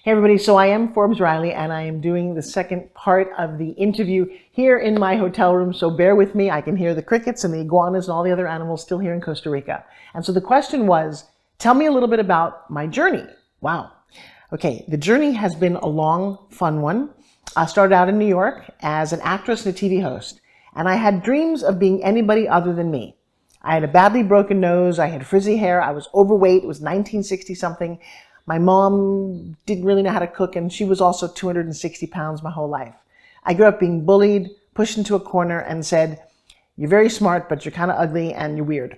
Hey everybody, so I am Forbes Riley and I am doing the second part of the interview here in my hotel room, so bear with me. I can hear the crickets and the iguanas and all the other animals still here in Costa Rica. And so the question was, tell me a little bit about my journey. Wow. Okay, the journey has been a long, fun one. I started out in New York as an actress and a TV host, and I had dreams of being anybody other than me. I had a badly broken nose, I had frizzy hair, I was overweight, it was 1960 something. My mom didn't really know how to cook, and she was also 260 pounds my whole life. I grew up being bullied, pushed into a corner, and said, "You're very smart, but you're kind of ugly and you're weird."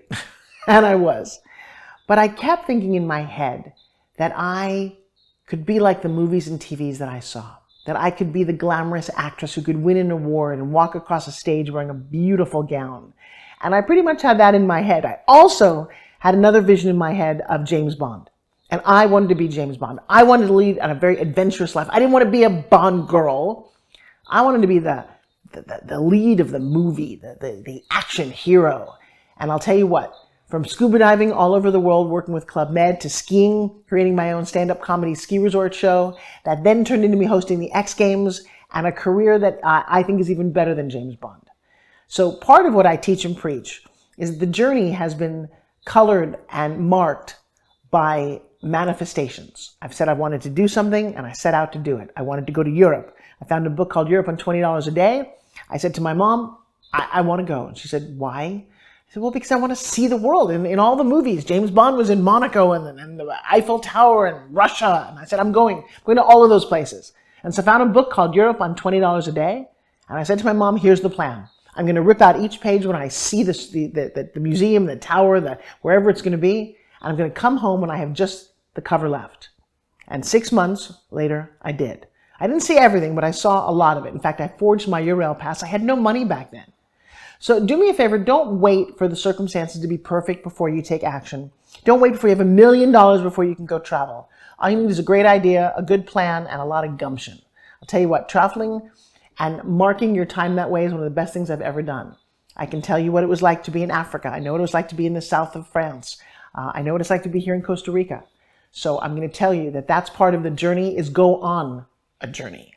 And I was. But I kept thinking in my head that I could be like the movies and TVs that I saw, that I could be the glamorous actress who could win an award and walk across a stage wearing a beautiful gown. And I pretty much had that in my head. I also had another vision in my head of James Bond. And I wanted to be James Bond. I wanted to lead a very adventurous life. I didn't want to be a Bond girl. I wanted to be the lead of the movie, the action hero. And I'll tell you what, from scuba diving all over the world, working with Club Med, to skiing, creating my own stand-up comedy ski resort show, that then turned into me hosting the X Games, and a career that I think is even better than James Bond. So part of what I teach and preach is the journey has been colored and marked by manifestations. I've said I wanted to do something and I set out to do it. I wanted to go to Europe. I found a book called Europe on $20 a Day. I said to my mom, I want to go. And she said, why? I said, well, because I want to see the world. In all the movies, James Bond was in Monaco and the Eiffel Tower and Russia. And I said, I'm going to all of those places. And so I found a book called Europe on $20 a Day. And I said to my mom, here's the plan. I'm going to rip out each page when I see the museum, the tower, wherever it's going to be. And I'm going to come home when I have just the cover left. And 6 months later, I did. I didn't see everything, but I saw a lot of it. In fact, I forged my Eurail pass. I had no money back then. So do me a favor, don't wait for the circumstances to be perfect before you take action. Don't wait before you have $1 million before you can go travel. All you need is a great idea, a good plan, and a lot of gumption. I'll tell you what, traveling and marking your time that way is one of the best things I've ever done. I can tell you what it was like to be in Africa. I know what it was like to be in the south of France. I know what it's like to be here in Costa Rica. So I'm going to tell you that that's part of the journey, is go on a journey.